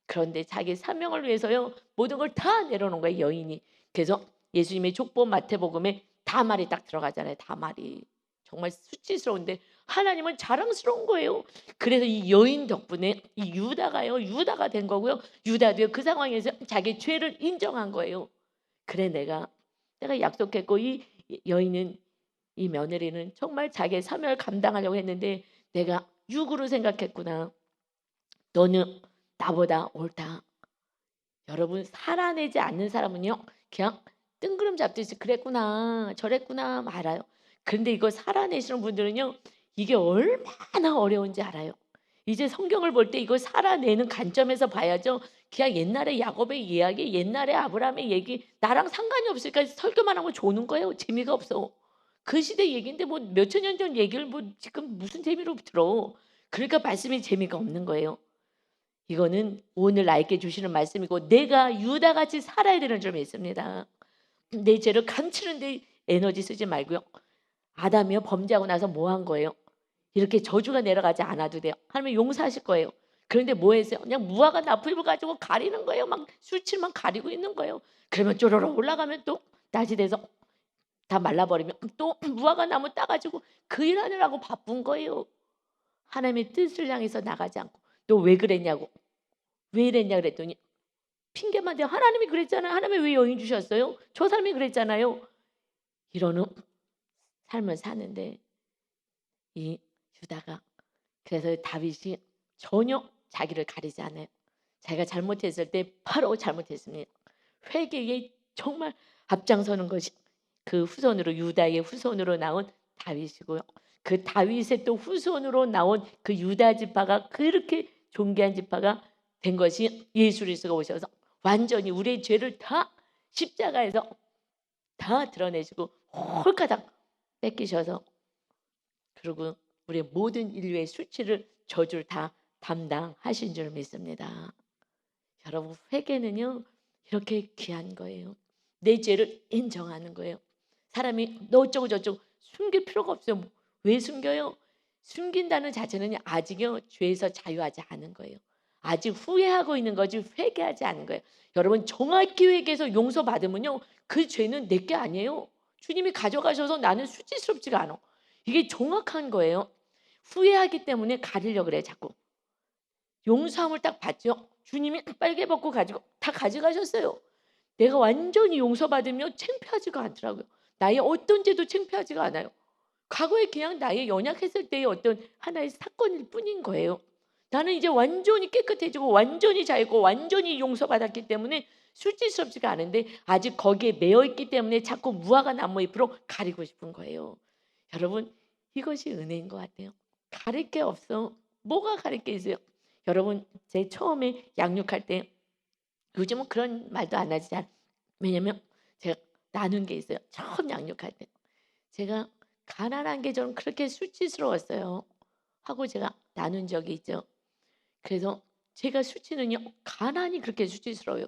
그런데 자기 사명을 위해서요 모든 걸 다 내려놓은 거예요, 여인이. 그래서 예수님의 족보 마태복음에 다말이 딱 들어가잖아요. 다말이 정말 수치스러운데 하나님은 자랑스러운 거예요. 그래서 이 여인 덕분에 이 유다가요 유다가 된 거고요. 유다도요 그 상황에서 자기 죄를 인정한 거예요. 그래 내가 약속했고 이 여인은 이 며느리는 정말 자기의 사명을 감당하려고 했는데 내가 육으로 생각했구나. 너는 나보다 옳다. 여러분 살아내지 않는 사람은요 그냥 뜬구름 잡듯이 그랬구나 저랬구나 말아요. 그런데 이거 살아내시는 분들은요 이게 얼마나 어려운지 알아요. 이제 성경을 볼 때 이거 살아내는 관점에서 봐야죠. 그냥 옛날에 야곱의 이야기 옛날에 아브라함의 얘기 나랑 상관이 없으니까 설교만 하고 조는 거예요. 재미가 없어. 그 시대 얘기인데 뭐 몇천 년 전 얘기를 뭐 지금 무슨 재미로 들어. 그러니까 말씀이 재미가 없는 거예요. 이거는 오늘 나에게 주시는 말씀이고 내가 유다같이 살아야 되는 줄 믿습니다. 내 죄를 감추는 데 에너지 쓰지 말고요. 아담이요 범죄하고 나서 뭐 한 거예요? 이렇게 저주가 내려가지 않아도 돼요. 하나님 용서하실 거예요. 그런데 뭐 했어요? 그냥 무화과 나풀잎을 가지고 가리는 거예요. 막 수치만 가리고 있는 거예요. 그러면 쪼르륵 올라가면 또 낮이 돼서 다 말라버리면 또 무화과 나무 따가지고 그 일하느라고 바쁜 거예요. 하나님의 뜻을 향해서 나가지 않고 또 왜 그랬냐고 왜 이랬냐 그랬더니 핑계만 대요. 하나님이 그랬잖아요. 하나님이 왜 여인 주셨어요? 저 사람이 그랬잖아요. 이러는 삶을 사는데 이 유다가 그래서 다윗이 전혀 자기를 가리지 않아요. 자기가 잘못했을 때 바로 잘못했습니다. 회개에 정말 앞장서는 것이 그 후손으로 유다의 후손으로 나온 다윗이고요. 그 다윗의 또 후손으로 나온 그 유다 지파가 그렇게 존귀한 지파가 된 것이 예수 그리스도가 오셔서 완전히 우리의 죄를 다 십자가에서 다 드러내시고 홀가닥 뺏기셔서 그리고 우리의 모든 인류의 수치를 저주를 다 담당하신 줄 믿습니다. 여러분 회개는요 이렇게 귀한 거예요. 내 죄를 인정하는 거예요. 사람이 너 어쩌고 저쩌고 숨길 필요가 없어요. 왜 숨겨요? 숨긴다는 자체는 아직요 죄에서 자유하지 않은 거예요. 아직 후회하고 있는 거지 회개하지 않은 거예요. 여러분 정확히 회개해서 용서받으면요 그 죄는 내 게 아니에요. 주님이 가져가셔서 나는 수치스럽지가 않아. 이게 정확한 거예요. 후회하기 때문에 가리려고 그래 자꾸. 용서함을 딱 받죠. 주님이 빨개 벗고 가지고 다 가져가셨어요. 내가 완전히 용서받으며 창피하지가 않더라고요. 나의 어떤 죄도 창피하지가 않아요. 과거에 그냥 나의 연약했을 때의 어떤 하나의 사건일 뿐인 거예요. 나는 이제 완전히 깨끗해지고 완전히 자유고 완전히 용서받았기 때문에 수치스럽지가 않은데 아직 거기에 매여있기 때문에 자꾸 무화과 나무 잎으로 가리고 싶은 거예요. 여러분 이것이 은혜인 것 같아요. 가릴 게 없어. 뭐가 가릴 게 있어요? 여러분 제 처음에 양육할 때 요즘은 그런 말도 안 하지 잘. 왜냐면 제가 나눈 게 있어요. 처음 양육할 때 제가 가난한 게 저는 그렇게 수치스러웠어요. 하고 제가 나눈 적이 있죠. 그래서 제가 수치는요 가난이 그렇게 수치스러워요.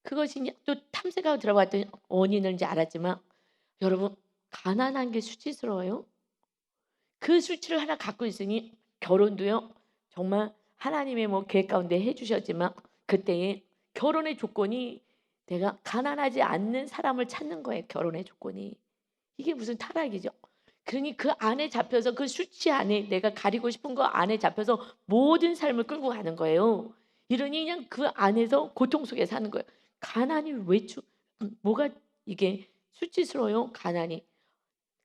그것이 또 탐색하고 들어봤더니 원인을 이제 알았지만 여러분 가난한 게 수치스러워요. 그 수치를 하나 갖고 있으니 결혼도요 정말 하나님의 뭐 계획 가운데 해주셨지만 그때의 결혼의 조건이 내가 가난하지 않는 사람을 찾는 거예요. 결혼의 조건이 이게 무슨 타락이죠. 그러니 그 안에 잡혀서 그 수치 안에 내가 가리고 싶은 거 안에 잡혀서 모든 삶을 끌고 가는 거예요. 이러니 그냥 그 안에서 고통 속에 사는 거예요. 가난이 뭐가 이게 수치스러워요. 가난이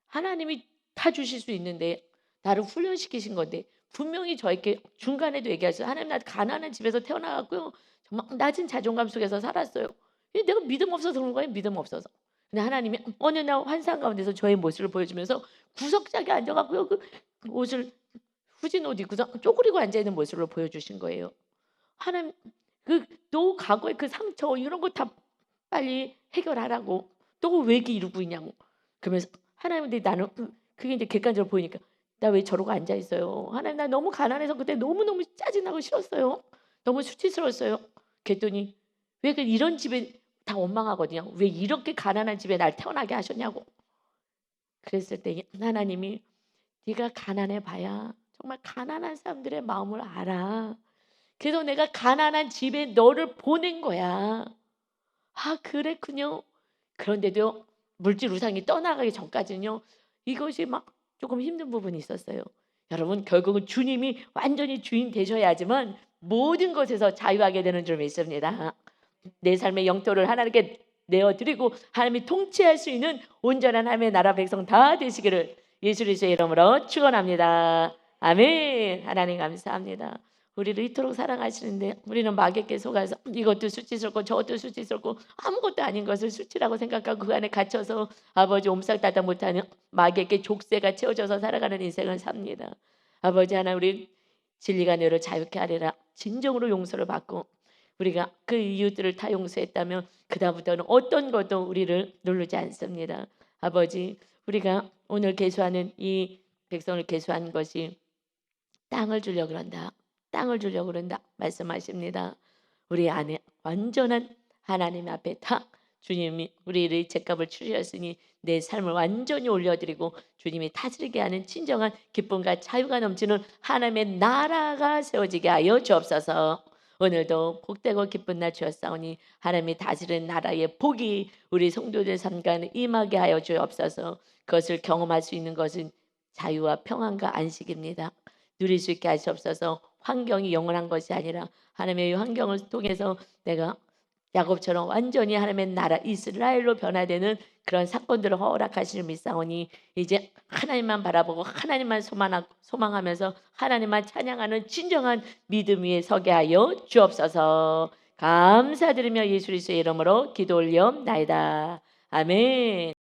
하나님이 다 주실 수 있는데 나를 훈련시키신 건데 분명히 저에게 중간에도 얘기하셨어요. 하나님 나 가난한 집에서 태어나갖고요. 정말 낮은 자존감 속에서 살았어요. 내가 믿음 없어서 그런 거예요. 믿음 없어서. 근데 하나님이 어느 날 환상 가운데서 저의 모습을 보여주면서 구석자리에 앉아갖고요. 그 옷을 후진 옷 입고서 쪼그리고 앉아 있는 모습을 보여주신 거예요. 하나님 너 과거의 그 상처 이런 거 다 빨리 해결하라고. 너 왜 이렇게 이러고 있냐고. 그러면서 하나님 근데 나는 그게 이제 객관적으로 보이니까 나 왜 저러고 앉아 있어요. 하나님 나 너무 가난해서 그때 너무너무 짜증나고 싫었어요. 너무 수치스러웠어요. 그랬더니 왜 이런 집에 다 원망하거든요. 왜 이렇게 가난한 집에 날 태어나게 하셨냐고. 그랬을 때 하나님이 네가 가난해 봐야 정말 가난한 사람들의 마음을 알아. 그래서 내가 가난한 집에 너를 보낸 거야. 아 그랬군요. 그런데도 물질 우상이 떠나가기 전까지는요. 이것이 막 조금 힘든 부분이 있었어요. 여러분 결국은 주님이 완전히 주인 되셔야지만 모든 것에서 자유하게 되는 줄 믿습니다. 내 삶의 영토를 하나님께 내어드리고 하나님이 통치할 수 있는 온전한 하나님의 나라 백성 다 되시기를 예수 그리스도의 이름으로 축원합니다. 아멘. 하나님 감사합니다. 우리를 이토록 사랑하시는데 우리는 마귀에게 속아서 이것도 수치스럽고 저것도 수치스럽고 아무것도 아닌 것을 수치라고 생각하고 그 안에 갇혀서 아버지 옴싹다다 못하는 마귀에게 족쇄가 채워져서 살아가는 인생을 삽니다. 아버지 하나 우리 진리가 너를 자유케 하리라. 진정으로 용서를 받고 우리가 그 이유들을 다 용서했다면 그다음부터는 어떤 것도 우리를 누르지 않습니다. 아버지 우리가 오늘 계수하는 이 백성을 계수한 것이 땅을 주려고 그런다. 땅을 주려고 그런다 말씀하십니다. 우리 안에 완전한 하나님 앞에 다 주님이 우리의 죄값을 치르셨으니 내 삶을 완전히 올려드리고 주님이 다스리게 하는 진정한 기쁨과 자유가 넘치는 하나님의 나라가 세워지게 하여 주옵소서. 오늘도 복되고 기쁜 날 주었사오니 하나님이 다스리는 나라의 복이 우리 성도들 삶 가운데 임하게 하여 주옵소서. 그것을 경험할 수 있는 것은 자유와 평안과 안식입니다. 누릴 수 있게 하시옵소서. 환경이 영원한 것이 아니라 하나님의 환경을 통해서 내가 야곱처럼 완전히 하나님의 나라 이스라엘로 변화되는 그런 사건들을 허락하시는 믿사오니 이제 하나님만 바라보고 하나님만 소망하면서 하나님만 찬양하는 진정한 믿음 위에 서게 하여 주옵소서. 감사드리며 예수 그리스도의 이름으로 기도 올리옵나이다. 아멘.